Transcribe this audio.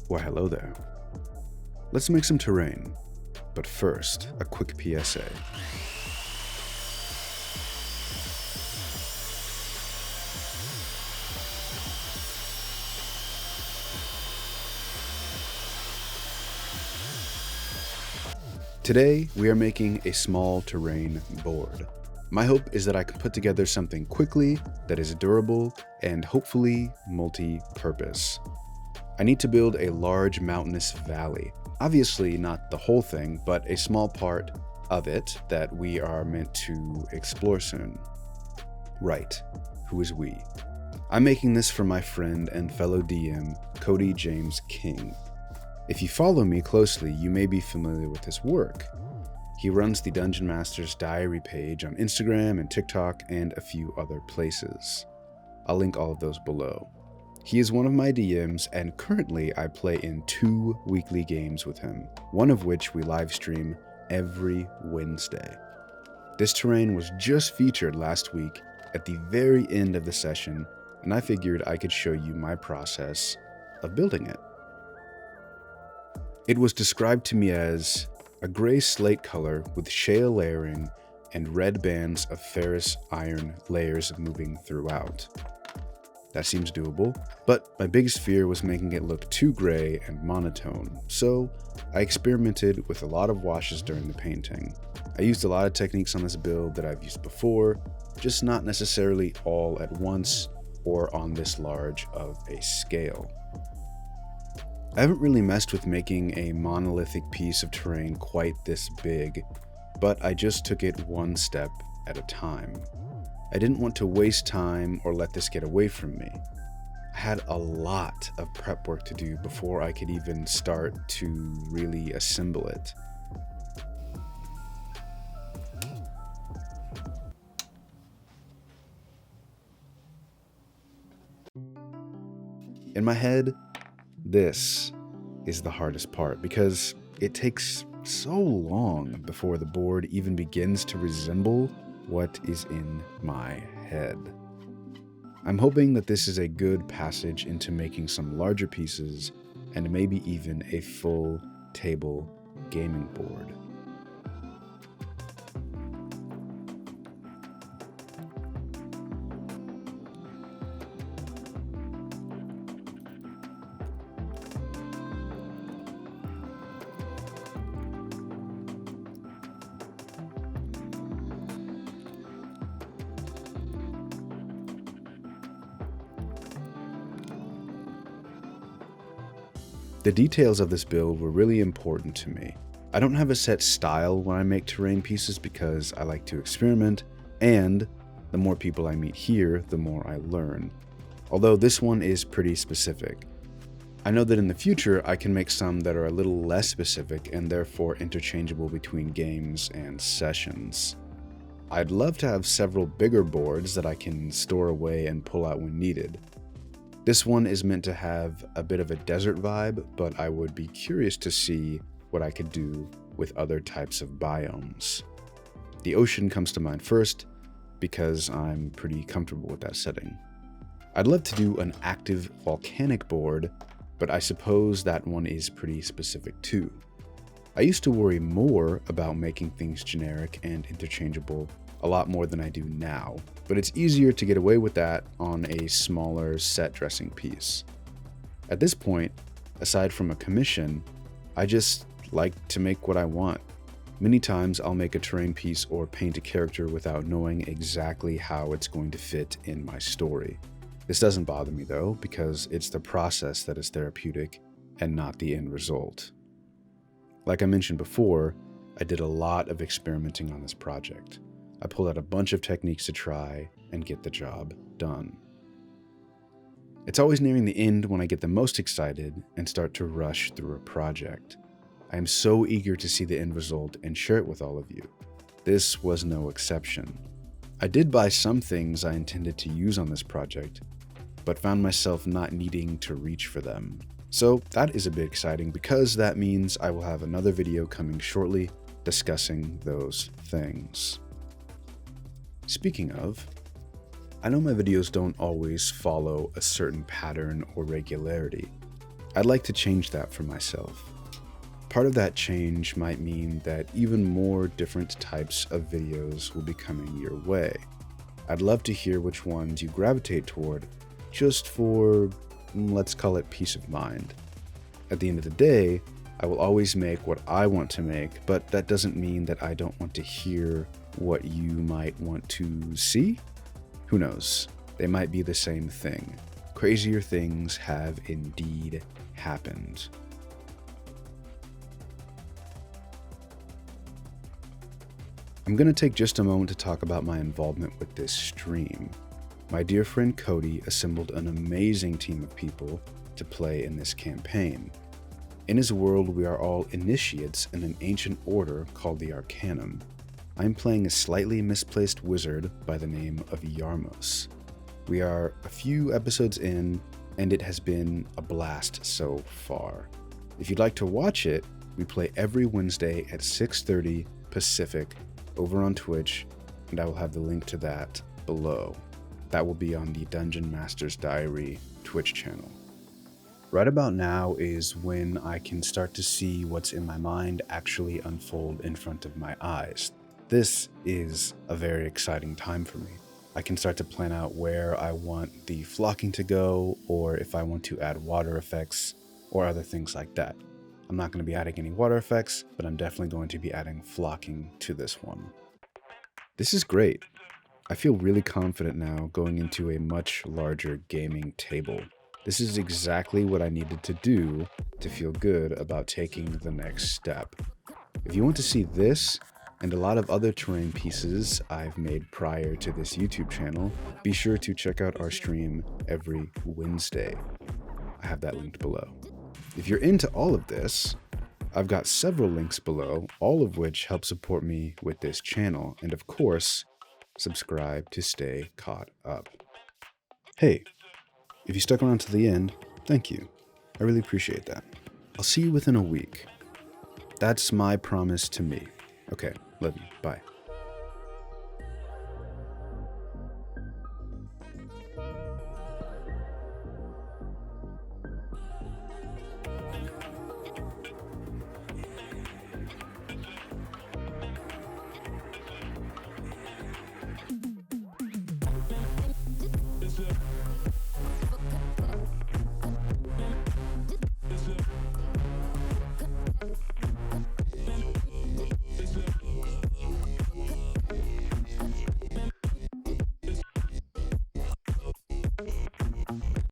Why hello there. Let's make some terrain, but first, a quick PSA. Today, we are making a small terrain board. My hope is that I can put together something quickly that is durable and hopefully multi-purpose. I need to build a large mountainous valley. Obviously not the whole thing, but a small part of it that we are meant to explore soon. Right, who is we? I'm making this for my friend and fellow DM, Cody James King. If you follow me closely, you may be familiar with his work. He runs the dungeonmastersdiary page on Instagram and TikTok and a few other places. I'll link all of those below. He is one of my DMs, and currently I play in 2 weekly games with him, one of which we live stream every Wednesday. This terrain was just featured last week at the very end of the session, and I figured I could show you my process of building it. It was described to me as a gray slate color with shale layering and red bands of ferrous iron layers moving throughout. That seems doable, but my biggest fear was making it look too gray and monotone, so I experimented with a lot of washes during the painting. I used a lot of techniques on this build that I've used before, just not necessarily all at once or on this large of a scale. I haven't really messed with making a monolithic piece of terrain quite this big, but I just took it one step at a time. I didn't want to waste time or let this get away from me. I had a lot of prep work to do before I could even start to really assemble it. In my head, this is the hardest part because it takes so long before the board even begins to resemble what is in my head. I'm hoping that this is a good passage into making some larger pieces and maybe even a full table gaming board. The details of this build were really important to me. I don't have a set style when I make terrain pieces because I like to experiment, and the more people I meet here, the more I learn. Although this one is pretty specific. I know that in the future I can make some that are a little less specific and therefore interchangeable between games and sessions. I'd love to have several bigger boards that I can store away and pull out when needed. This one is meant to have a bit of a desert vibe, but I would be curious to see what I could do with other types of biomes. The ocean comes to mind first, because I'm pretty comfortable with that setting. I'd love to do an active volcanic board, but I suppose that one is pretty specific too. I used to worry more about making things generic and interchangeable a lot more than I do now, but it's easier to get away with that on a smaller set dressing piece. At this point, aside from a commission, I just like to make what I want. Many times I'll make a terrain piece or paint a character without knowing exactly how it's going to fit in my story. This doesn't bother me though, because it's the process that is therapeutic and not the end result. Like I mentioned before, I did a lot of experimenting on this project. I pulled out a bunch of techniques to try and get the job done. It's always nearing the end when I get the most excited and start to rush through a project. I am so eager to see the end result and share it with all of you. This was no exception. I did buy some things I intended to use on this project, but found myself not needing to reach for them. So that is a bit exciting because that means I will have another video coming shortly discussing those things. Speaking of, I know my videos don't always follow a certain pattern or regularity. I'd like to change that for myself. Part of that change might mean that even more different types of videos will be coming your way. I'd love to hear which ones you gravitate toward, just for, let's call it peace of mind. At the end of the day, I will always make what I want to make, but that doesn't mean that I don't want to hear what you might want to see. Who knows? They might be the same thing. Crazier things have indeed happened. I'm going to take just a moment to talk about my involvement with this stream. My dear friend Cody assembled an amazing team of people to play in this campaign. In his world, we are all initiates in an ancient order called the Arcanum. I'm playing a slightly misplaced wizard by the name of Yarmos. We are a few episodes in, and it has been a blast so far. If you'd like to watch it, we play every Wednesday at 6:30 Pacific over on Twitch, and I will have the link to that below. That will be on the dungeonmastersdiary Twitch channel. Right about now is when I can start to see what's in my mind actually unfold in front of my eyes. This is a very exciting time for me. I can start to plan out where I want the flocking to go, or if I want to add water effects or other things like that. I'm not going to be adding any water effects, but I'm definitely going to be adding flocking to this one. This is great. I feel really confident now going into a much larger gaming table. This is exactly what I needed to do to feel good about taking the next step. If you want to see this and a lot of other terrain pieces I've made prior to this YouTube channel, be sure to check out our stream every Wednesday. I have that linked below. If you're into all of this, I've got several links below, all of which help support me with this channel, and of course, subscribe to stay caught up. Hey, if you stuck around to the end, thank you. I really appreciate that. I'll see you within a week. That's my promise to me. Okay, love you. Bye.